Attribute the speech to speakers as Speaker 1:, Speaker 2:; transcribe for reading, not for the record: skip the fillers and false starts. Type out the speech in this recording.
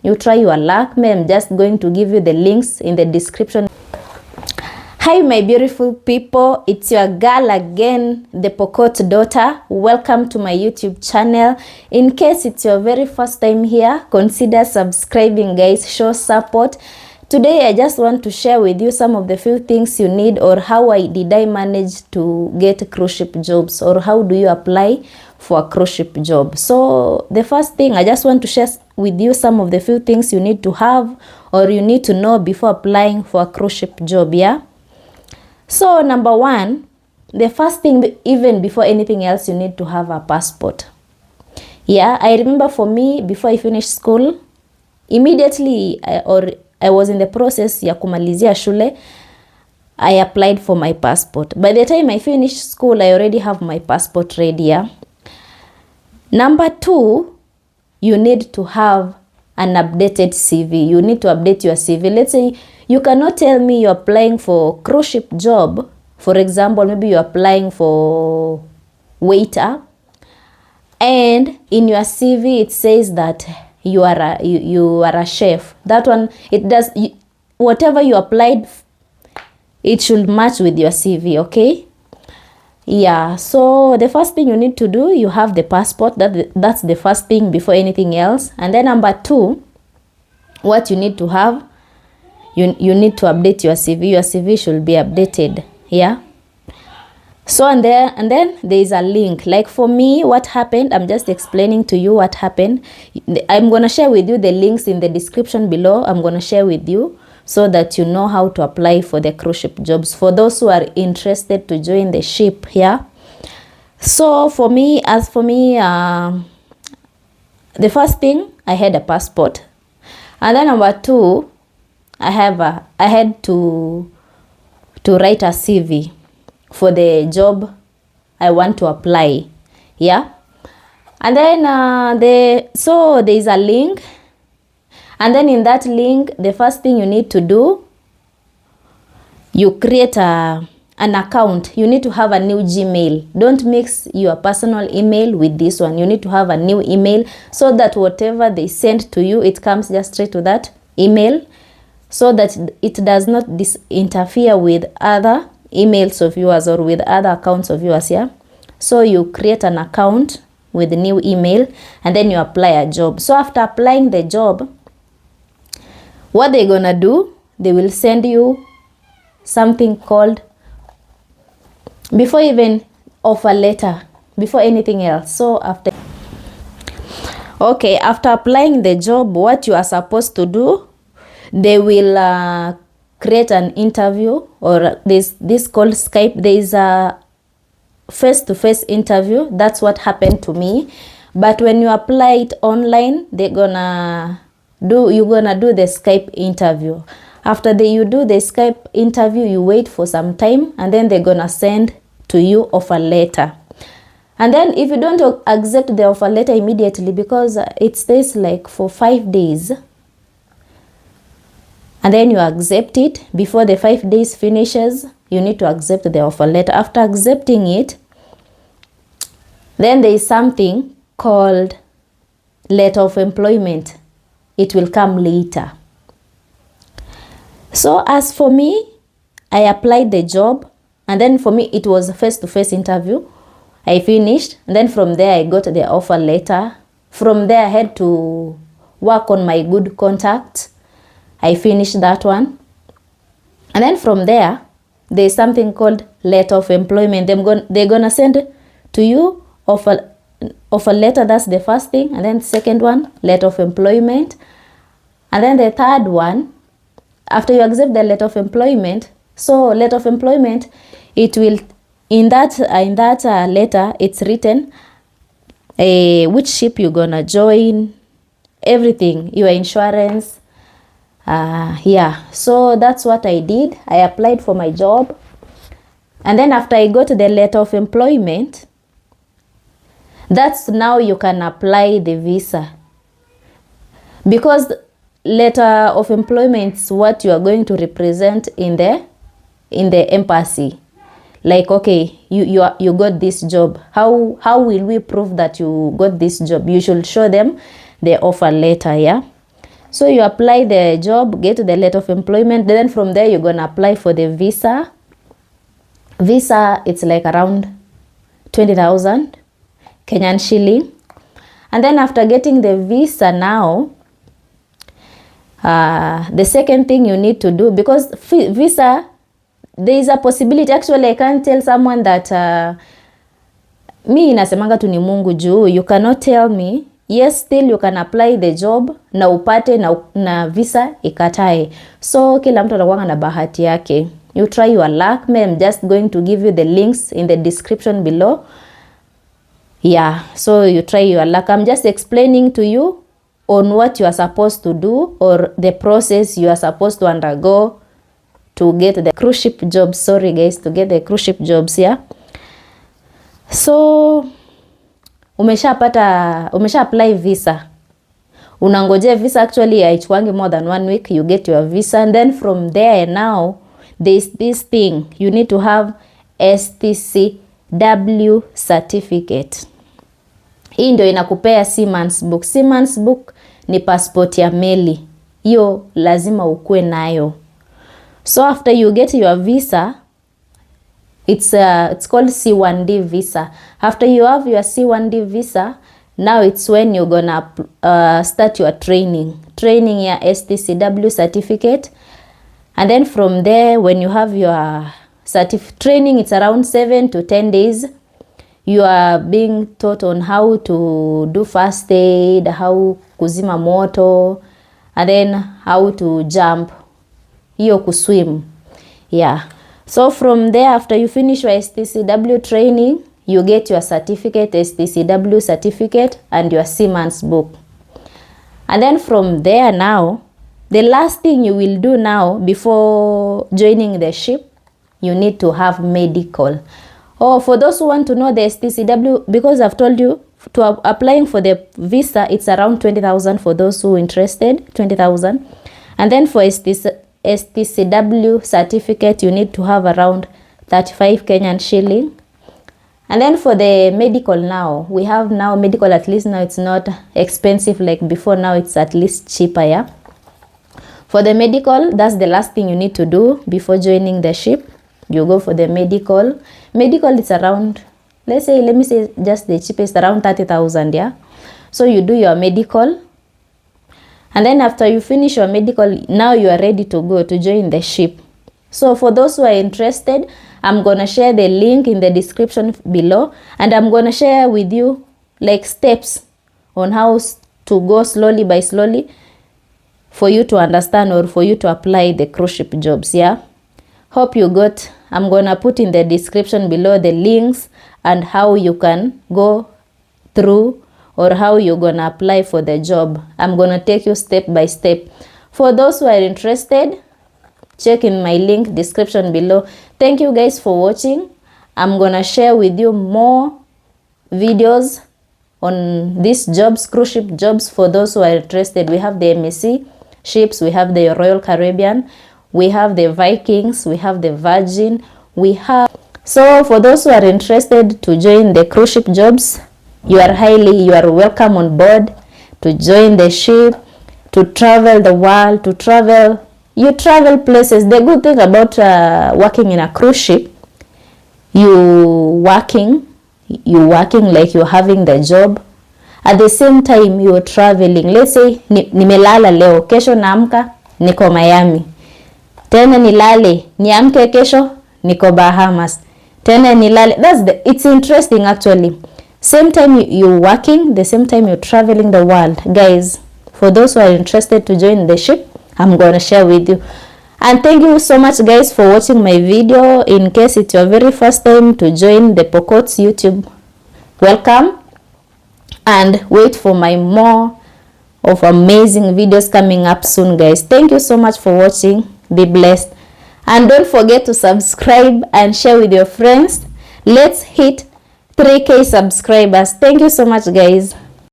Speaker 1: you try your luck. I'm just going to give you the links in the description. Hi my beautiful people, it's your girl again, the Pokot daughter. Welcome to my YouTube channel. In case it's your very first time here, consider subscribing guys, show support. Today I just want to share with you some of the few things you need, or how I manage to get cruise ship jobs, or how do you apply for a cruise ship job. So the first thing, I just want to share with you some of the few things you need to have, or you need to know before applying for a cruise ship job, yeah? So number one, the first thing, even before anything else, you need to have a passport. Yeah, I remember for me, before I finished school, immediately I was in the process ya kumalizia shule, I applied for my passport. By the time I finished school, I already have my passport ready. Yeah? Number two, you need to have an updated CV. You need to update your CV. Let's say you cannot tell me you're applying for cruise ship job. For example, maybe you're applying for waiter, and in your CV it says that you are a chef. That one, it does, whatever you applied, it should match with your CV, okay? Yeah, so the first thing you need to do, you have the passport. That's the first thing before anything else. And then number two, what you need to have, you need to update your CV. Your CV should be updated, yeah? So and then there is a link. Like for me, what happened, I'm just explaining to you what happened. I'm going to share with you the links in the description below. I'm going to share with you so that you know how to apply for the cruise ship jobs, for those who are interested to join the ship, yeah? So for me, the first thing, I had a passport. And then number two, I had to write a CV for the job I want to apply, yeah? And then so there is a link, and then in that link, the first thing you need to do, you create an account. You need to have a new Gmail. Don't mix your personal email with this one. You need to have a new email so that whatever they send to you, it comes just straight to that email, so that it does not interfere with other emails of yours or with other accounts of yours, yeah? So you create an account with a new email, and then you apply a job. So after applying the job, what they're gonna do, they will send you something called, before even offer letter, before anything else. So after applying the job, what you are supposed to do, they will create an interview, or this called Skype. There is a face-to-face interview. That's what happened to me. But when you apply it online, you're gonna do the Skype interview. After you do the Skype interview, you wait for some time, and then they're gonna send to you offer letter. And then if you don't accept the offer letter immediately, because it stays like for 5 days, and then you accept it before the 5 days finishes, you need to accept the offer letter. After accepting it, then there is something called letter of employment. It will come later. So as for me, I applied the job, and then for me it was a face-to-face interview. I finished, and then from there I got the offer letter. From there I had to work on my good contacts. I finished that one. And then from there, there's something called letter of employment. They're gonna send to you offer letter. That's the first thing. And then second one, letter of employment. And then the third one, after you accept the letter of employment, so letter of employment, it will, in that letter, it's written which ship you're gonna join, everything, your insurance. Yeah, so that's what I did. I applied for my job, and then after I got the letter of employment, that's now you can apply the visa, because letter of employment is what you are going to represent in the embassy. Like, okay, you got this job. How will we prove that you got this job? You should show them the offer letter, yeah? So you apply the job, get the letter of employment, then from there you're gonna apply for the visa. Visa, it's like around 20,000 Kenyan shilling. And then after getting the visa now, the second thing you need to do, because visa, there is a possibility, actually I can't tell someone that mi inasemanga tu ni Mungu juu, you cannot tell me, yes, still you can apply the job na upate na visa ikatae. So kila mtu anakuwa na bahati yake. You try your luck. I'm just going to give you the links in the description below. Yeah, so you try your luck. I'm just explaining to you on what you are supposed to do, or the process you are supposed to undergo to get the cruise ship jobs. Sorry guys, to get the cruise ship jobs, yeah. So umesha apply visa. Unangojea visa, actually haichuangi more than 1 week, you get your visa. And then from there now, there's this thing, you need to have STCW certificate. Hii ndio inakupea seaman's book. Seaman's book ni passport ya meli. Hiyo lazima ukue nayo. So after you get your visa, it's called C1D visa. After you have your C1D visa, now it's when you're gonna start your training ya STCW certificate. And then from there, when you have your training, it's around 7 to 10 days. You are being taught on how to do first aid, how kuzima moto, and then how to jump, hiyo kuswim. Yeah. So from there, after you finish your STCW training, you get your certificate, STCW certificate, and your seaman's book. And then from there now, the last thing you will do now before joining the ship, you need to have medical. Oh, for those who want to know the STCW, because I've told you, to applying for the visa, it's around 20,000 for those who are interested, 20,000. And then for STCW certificate, you need to have around 35 Kenyan shilling. And then for the medical now, we have now medical, at least now it's not expensive like before, now it's at least cheaper, yeah. For the medical, that's the last thing you need to do before joining the ship. You go for the medical. Medical is around, let me say just the cheapest, around 30,000, yeah. So you do your medical. And then after you finish your medical, now you are ready to go to join the ship. So for those who are interested, I'm going to share the link in the description below. And I'm going to share with you like steps on how to go slowly by slowly for you to understand or for you to apply the cruise ship jobs, yeah. Hope you got. I'm going to put in the description below the links and how you can go through or how you're going to apply for the job. I'm going to take you step by step. For those who are interested, check in my link description below. Thank you guys for watching. I'm going to share with you more videos on these jobs, cruise ship jobs, for those who are interested. We have the MSC ships, we have the Royal Caribbean, we have the Vikings, we have the Virgin, we have. So for those who are interested to join the cruise ship jobs, you are welcome on board to join the ship, to travel the world, to travel. You travel places. The good thing about working in a cruise ship, you working like you're having the job. At the same time, you're traveling. Let's say nimelala leo, kesho naamka niko Miami. Tena nilale, niamke kesho niko Bahamas. Tena nilale. It's interesting actually. Same time you're working, the same time you're traveling the world. Guys, for those who are interested to join the ship, I'm going to share with you. And thank you so much guys for watching my video. In case it's your very first time to join the Pokot's YouTube, welcome. And wait for my more of amazing videos coming up soon guys. Thank you so much for watching. Be blessed. And don't forget to subscribe and share with your friends. Let's hit 3K subscribers. Thank you so much guys.